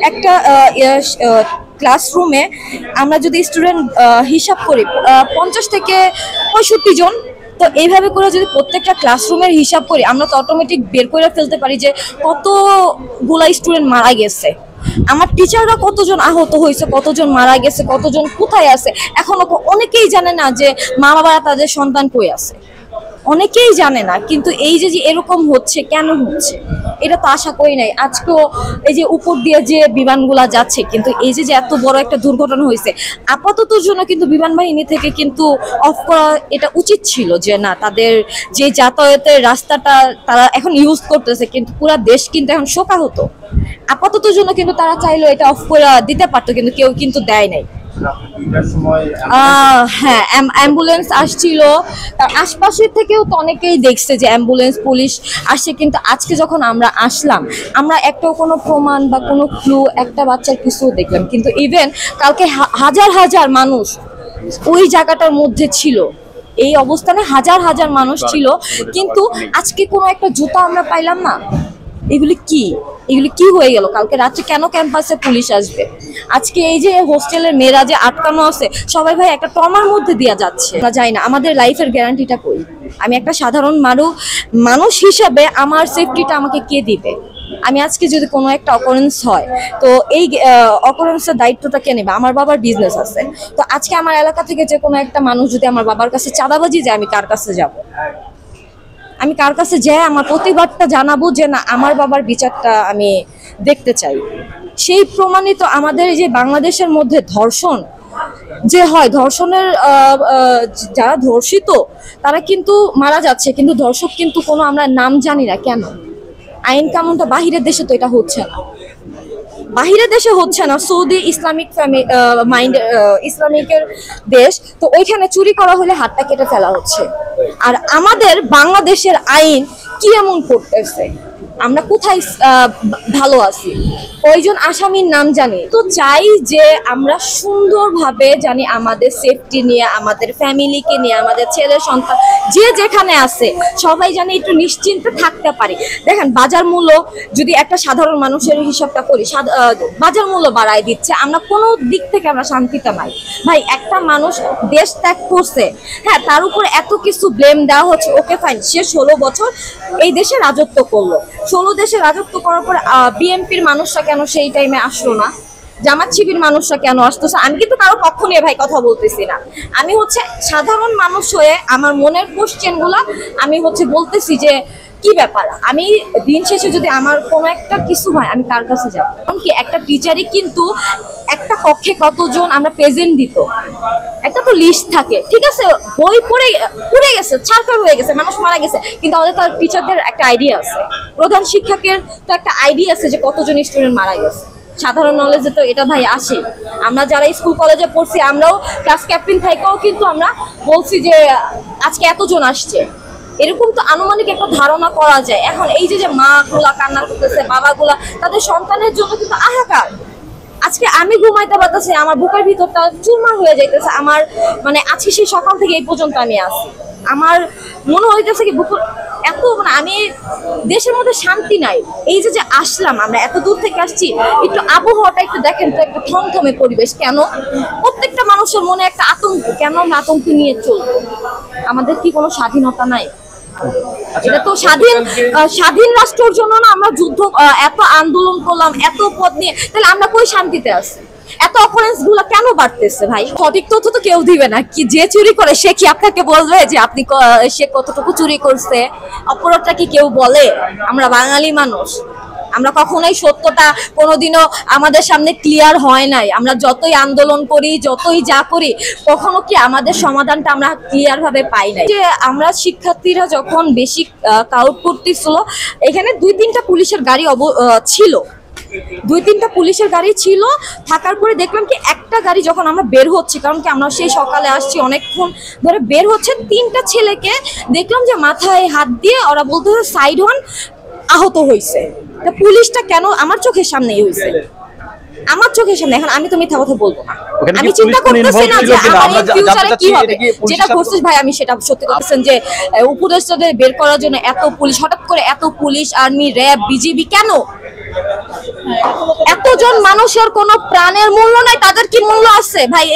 একটা ক্লাসরুমে আমরা যদি স্টুডেন্ট হিসাব করি 50 থেকে 65 জন, তো এইভাবে করে যদি প্রত্যেকটা ক্লাসরুমের হিসাব করি আমরা তো অটোমেটিক বের করে ফেলতে পারি যে কতগুলা স্টুডেন্ট মারা গেছে, আমার টিচাররা কতজন আহত হয়েছে, কতজন মারা গেছে, কতজন কোথায় আছে। এখনো অনেকেই জানে না যে মা বাবারা তাদের সন্তান কই আছে, অনেকেই জানে না। কিন্তু এই যে এরকম হচ্ছে, কেন হচ্ছে এটা তো আশা করি নাই। আজকেও এই যে উপর দিয়ে যে বিমানগুলা যাচ্ছে, কিন্তু এই যে এত বড় একটা দুর্ঘটনা হয়েছে, আপাতত জন্য কিন্তু বিমান বাহিনী থেকে কিন্তু অফ করা এটা উচিত ছিল, যে না তাদের যে যাতায়াতের রাস্তাটা তারা এখন ইউজ করতেছে, কিন্তু পুরো দেশ কিন্তু এখন শোকাহত। আপাতত জন্য কিন্তু তারা চাইলো এটা অফ করে দিতে পারতো, কিন্তু কেউ কিন্তু দেয় নাই। হ্যাঁ, অ্যাম্বুলেন্স আসছিল, তার আশপাশের থেকেও তো অনেকেই দেখছে যে অ্যাম্বুলেন্স পুলিশ আসছে, কিন্তু আজকে যখন আমরা আসলাম আমরা একটাও কোনো প্রমাণ বা কোনো ক্লু একটা বাচ্চার কিছু দেখলাম। কিন্তু ইভেন কালকে হাজার হাজার মানুষ ওই জায়গাটার মধ্যে ছিল, এই অবস্থানে হাজার হাজার মানুষ ছিল, কিন্তু আজকে কোনো একটা জুতা আমরা পাইলাম না। এগুলি কি হয়ে গেল? কালকে রাত্রে কেন ক্যাম্পাসে পুলিশ আসবে? আজকে এই যে হোস্টেলের মেয়েরা যে আটকানো আছে, সবাই ভাই একটা ট্রমার মধ্যে দিয়ে যাচ্ছে। আমরা যাই না, আমাদের লাইফের গ্যারান্টিটা কই? আমি একটা সাধারণ মানুষ হিসাবে আমার সেফটিটা আমাকে কে দিবে? আমি আজকে যদি কোনো একটা অকারেন্স হয়, তো এই অকারেন্সের দায়িত্বটা কে নেবে? আমার বাবার বিজনেস আছে, তো আজকে আমার এলাকা থেকে যে কোনো একটা মানুষ যদি আমার বাবার কাছে চাঁদাবাজি যায়, আমি কার কাছে যাব? আমি কার কাছে যাই আমার প্রতিবাদটা জানাবো যে না, আমার বাবার বিচারটা আমি দেখতে চাই? সেই প্রমাণিত আমাদের যে বাংলাদেশের মধ্যে ধর্ষণ যে হয়, ধর্ষণের যারা ধর্ষিত তারা কিন্তু মারা যাচ্ছে, কিন্তু ধর্ষক কিন্তু কোনো আমরা নাম জানি না। কেন? আইন কানুনটা বাহিরের দেশে তো এটা হচ্ছে না, বাহিরের দেশে হচ্ছে না। সৌদি ইসলামিক ইসলামিকের দেশ, তো ওইখানে চুরি করা হলে হাতটা কেটে ফেলা হচ্ছে। আর আমাদের বাংলাদেশের আইন কি এমন করতেছে? আমরা কোথায় ভালো আছি? কয়জন আসামির নাম জানি? তো চাই যে আমরা সুন্দরভাবে জানি আমাদের সেফটি নিয়ে, আমাদের ফ্যামিলিকে নিয়ে, আমাদের ছেলে সন্তান যে যেখানে আছে সবাই জানি একটু নিশ্চিন্তে থাকতে পারি। দেখেন, বাজার মূল্য যদি একটা সাধারণ মানুষের হিসাবটা করি, বাজার মূল্য বাড়ায় দিচ্ছে, আমরা কোনো দিক থেকে আমরা শান্তিতে নাই ভাই। একটা মানুষ দেশ ত্যাগ করছে, হ্যাঁ, তার উপর এত কিছু ব্লেম দেওয়া হচ্ছে। ওকে ফাইন, সে 16 বছর এই দেশে রাজত্ব করলো, 16 দেশে রাজত্ব করার পর বিএনপির মানুষরা কেন সেই টাইমে আসলো না? জামাত শিবির মানুষরা কেন আসতেছে? আমি কিন্তু কারো পক্ষ নিয়ে ভাই কথা বলতেছি না, আমি হচ্ছে সাধারণ মানুষ হয়ে আমার মনের কোশ্চেন গুলা আমি হচ্ছে বলতেছি যে কি ব্যাপার। আমি দিন শেষে যদি আমার কোনো একটা কিছু হয়, আমি কার কাছে যাবো? এমনকি একটা টিচারই কিন্তু একটা কক্ষে কতজন আমরা প্রেজেন্ট দিত, একটা তো লিস্ট থাকে, ঠিক আছে, বই পুড়ে গেছে, ছারখার হয়ে গেছে, মানুষ মারা গেছে, কিন্তু আমাদের তার টিচারদের একটা আইডিয়া আছে, প্রধান শিক্ষকের তো একটা আইডিয়া আছে যে কতজন স্টুডেন্ট মারা গেছে। সাধারণ নলেজে তো এটা ভাই আসে। আমরা যারা স্কুল কলেজে পড়ছি, আমরাও ক্লাস ক্যাপ্টেন থেকেও কিন্তু আমরা বলছি যে আজকে এতজন আসছে, এরকম তো আনুমানিক একটা ধারণা করা যায়। এখন এই যে মা গুলা কান্না করতেছে, বাবাগুলা তাদের সন্তানের জন্য কিন্তু আহাকার। আজকে আমি ঘুমাইতে পারতেছি, আমার বুকের ভিতরটা চুরমার হয়ে যাইতেছে। আমার মানে আজকে সেই সকাল থেকে এই পর্যন্ত আমি আছি, আমার মনে হইতেছে কি বুক এত, মানে আমি দেশের মধ্যে শান্তি নাই। এই যে আসলাম, আমরা এত দূর থেকে আসছি, একটু আবহাওয়াটা একটু দেখেন তো, একটা থমথমে পরিবেশ। কেন? প্রত্যেকটা মানুষের মনে একটা আতঙ্ক। কেন আমরা আতঙ্ক নিয়ে চলবো? আমাদের কি কোনো স্বাধীনতা নাই? এটা তো স্বাধীন রাষ্ট্রের জন্য না আমরা যুদ্ধ, এত আন্দোলন করলাম, এত পথ নিয়ে, তাহলে আমরা কই শান্তিতে আছি? এত অফারেন্স গুলো কেন বাড়তেছে ভাই? সঠিক তথ্য তো কেউ দিবে না। কি যে চুরি করে সে কি আপনাকে বলবে যে আপনি সে কতটুকু চুরি করছে? অপরাধটা কি কেউ বলে? আমরা বাঙালি মানুষ, আমরা কখনোই সত্যটা কোনোদিনও আমাদের সামনে ক্লিয়ার হয় নাই। আমরা যতই আন্দোলন করি, যতই যা করি, কখনো কি আমাদের সমাধানটা আমরা ক্লিয়ার ভাবে পাই নাই। যে আমরা শিক্ষার্থীরা যখন বেশি ক্রাউড করতেছিল, এখানে 2-3টা পুলিশের গাড়ি ছিল, 2-3টা পুলিশের গাড়ি ছিল। থাকার পরে দেখলাম কি একটা গাড়ি যখন আমরা বের হচ্ছি, কারণ কি আমরা সেই সকালে আসছি, অনেকক্ষণ ধরে বের হচ্ছে, 3টা ছেলেকে দেখলাম যে মাথায় হাত দিয়ে ওরা বলতে সাইড হন, আহত হয়েছে। পুলিশটা কেন? আমার চোখের সামনেই হয়েছে, আমার চোখের সামনে। এখন আমি তো মিথ্যা কথা বলবো না। আমি চিন্তা করতেছি না যে আমার ফিউচারে কি হবে। যেটা করছিস ভাই, আমি সেটা সত্যি করতেছেন যে উপদেষ্টাদের বের করার জন্য এত পুলিশ, হঠাৎ করে এত পুলিশ, আর্মি, র্যাব, বিজিবি কেন? এতজন মানুষের কোনো প্রাণের মূল্য নাই, তাদের কি মূল্য আছে ভাই?